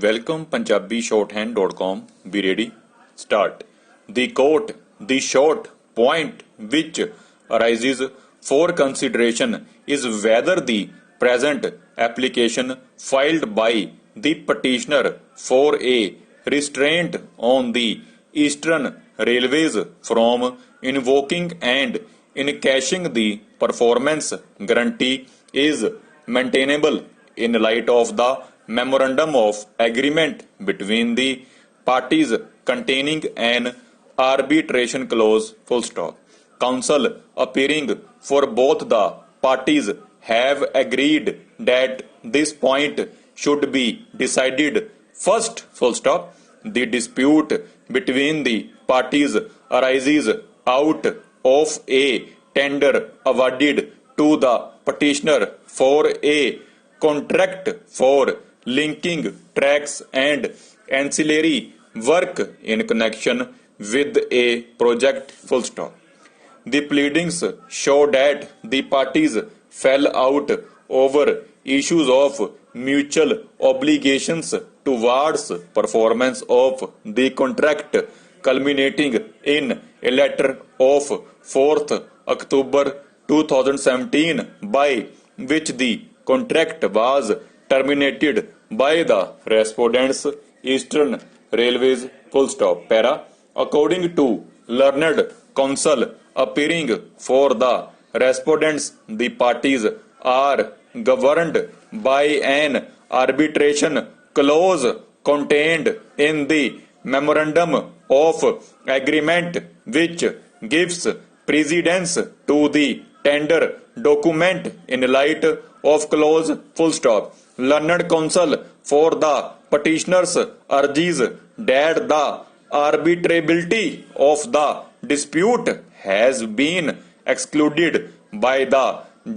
Welcome PunjabiShorthand.com. Be ready. Start. The quote, the short point which arises for consideration is whether the present application filed by the petitioner for a restraint on the Eastern Railways from invoking and encashing the performance guarantee is maintainable in light of the memorandum of agreement between the parties containing an arbitration clause. Full stop. Counsel appearing for both the parties have agreed that this point should be decided first. Full stop. The dispute between the parties arises out of a tender awarded to the petitioner for a contract for linking tracks and ancillary work in connection with a project. Full stop. The pleadings show that the parties fell out over issues of mutual obligations towards performance of the contract, culminating in a letter of 4th October 2017 by which the contract was terminated by the respondents Eastern Railways. Full stop. Para. According to learned counsel appearing for the respondents, the parties are governed by an arbitration clause contained in the memorandum of agreement which gives precedence to the tender document in light of clause. Full stop. Learned counsel for the petitioners urges that the arbitrability of the dispute has been excluded by the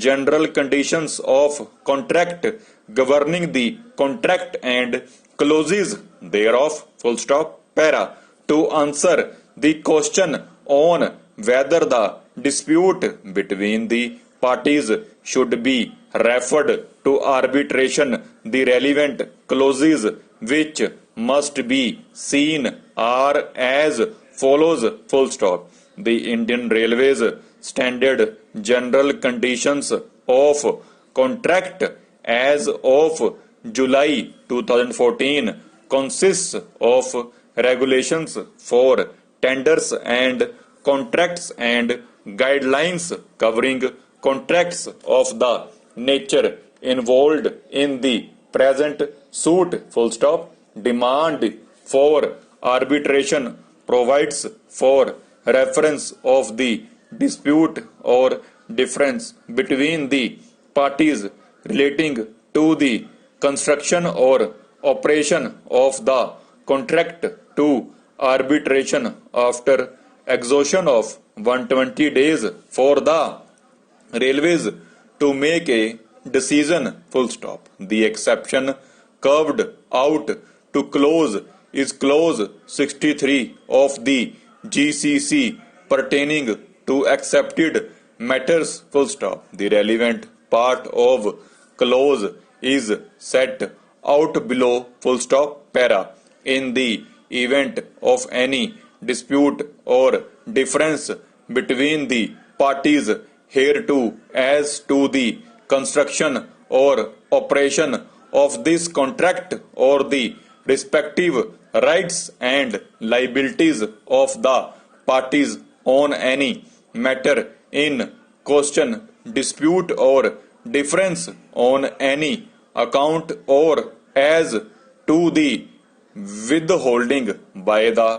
general conditions of contract governing the contract and clauses thereof. Full stop. Para. To answer the question on whether the dispute between the parties should be referred to arbitration, the relevant clauses which must be seen are as follows. Full stop. The Indian Railways Standard General Conditions of Contract as of July 2014 consists of regulations for tenders and contracts and guidelines covering contracts of the nature involved in the present suit. Full stop. Demand for arbitration provides for reference of the dispute or difference between the parties relating to the construction or operation of the contract to arbitration after exhaustion of 120 days for the railways to make a decision. Full stop. The exception carved out to clause is clause 63 of the GCC pertaining to accepted matters. Full stop. The relevant part of clause is set out below. Full stop. Para. In the event of any dispute or difference between the parties hereto as to the construction or operation of this contract or the respective rights and liabilities of the parties on any matter in question, dispute or difference on any account, or as to the withholding by the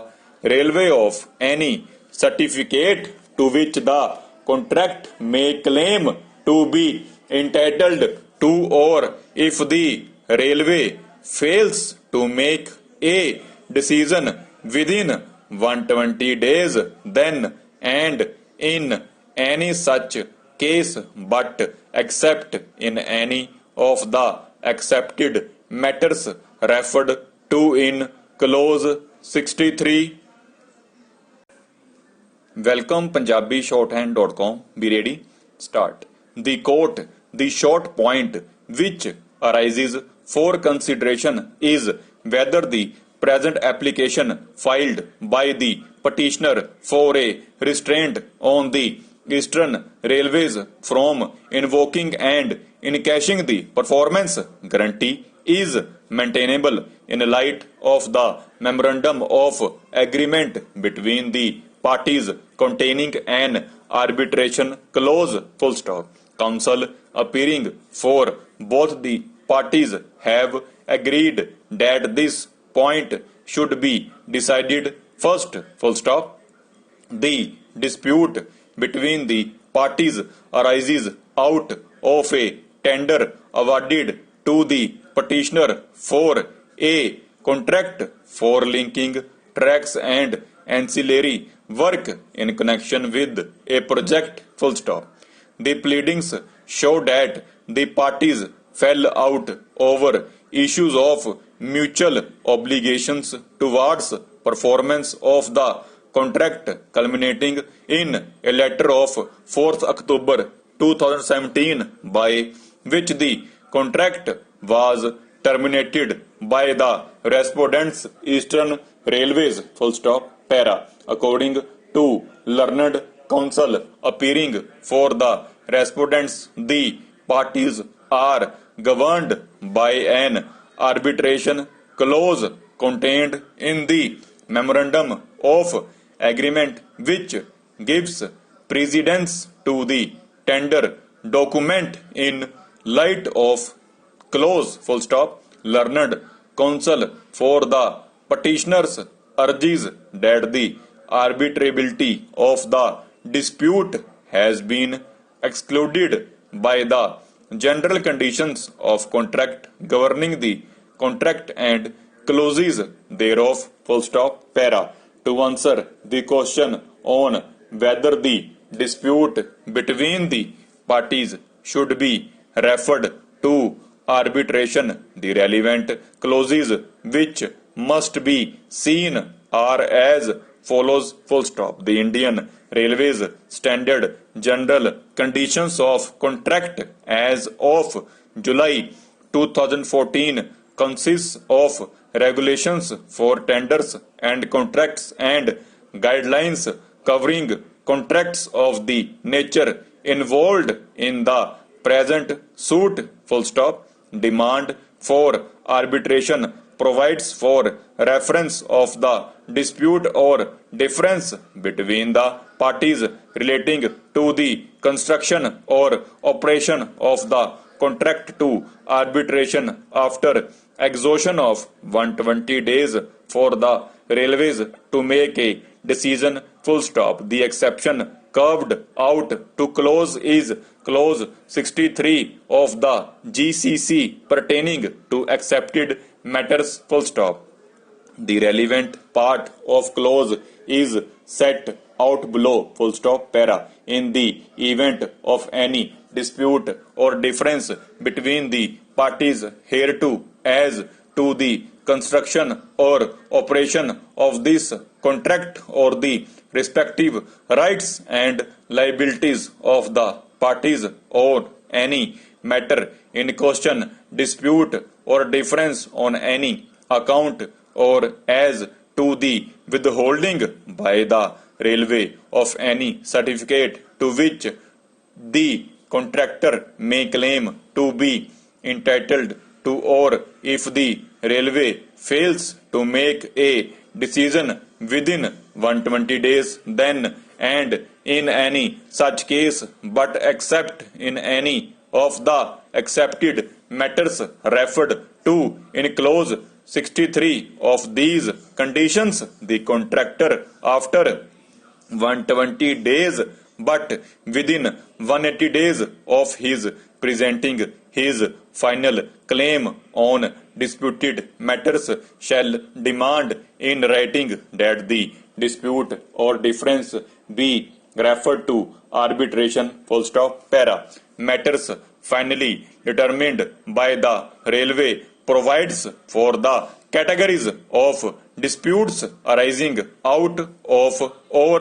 railway of any certificate to which the contract may claim to be entitled to, or if the railway fails to make a decision within 120 days, then and in any such case but except in any of the accepted matters referred to in clause 63. Welcome PunjabiShorthand.com. Be ready. Start. The quote, the short point which arises for consideration is whether the present application filed by the petitioner for a restraint on the Eastern Railways from invoking and encashing the performance guarantee is maintainable in light of the memorandum of agreement between the parties containing an arbitration clause, full stop. Counsel appearing for both the parties have agreed that this point should be decided first, full stop. The dispute between the parties arises out of a tender awarded to the petitioner for a contract for linking tracks and ancillary work in connection with a project, full stop. The pleadings show that the parties fell out over issues of mutual obligations towards performance of the contract, culminating in a letter of 4th October 2017 by which the contract was terminated by the respondents Eastern Railways, full stop, para. According to learned counsel appearing for the respondents, the parties are governed by an arbitration clause contained in the memorandum of agreement which gives precedence to the tender document. In light of clause, full stop, learned counsel for the petitioners urges that the arbitrability of the dispute has been excluded by the general conditions of contract governing the contract and clauses thereof, full stop, para. To answer the question on whether the dispute between the parties should be referred to arbitration, the relevant clauses which must be seen are as follows, full stop. The Indian Railways Standard General Conditions of Contract as of July 2014 consists of regulations for tenders and contracts and guidelines covering contracts of the nature involved in the present suit, full stop. Demand for arbitration provides for reference of the dispute or difference between the parties relating to the construction or operation of the contract to arbitration after exhaustion of 120 days for the railways to make a decision, full stop. The exception carved out to clause is clause 63 of the GCC pertaining to accepted matters, full stop. The relevant part of clause is set out below, full stop, para. In the event of any dispute or difference between the parties hereto as to the construction or operation of this contract or the respective rights and liabilities of the parties or any matter in question, dispute or difference on any account or as to the withholding by the railway of any certificate to which the contractor may claim to be entitled to, or if the railway fails to make a decision within 120 days, then and in any such case, but except in any of the accepted matters referred to in clause 63 of these conditions, the contractor after 120 days but within 180 days of his presenting his final claim on disputed matters shall demand in writing that the dispute or difference be referred to arbitration, full stop, para. Matters finally determined by the railway provides for the categories of disputes arising out of or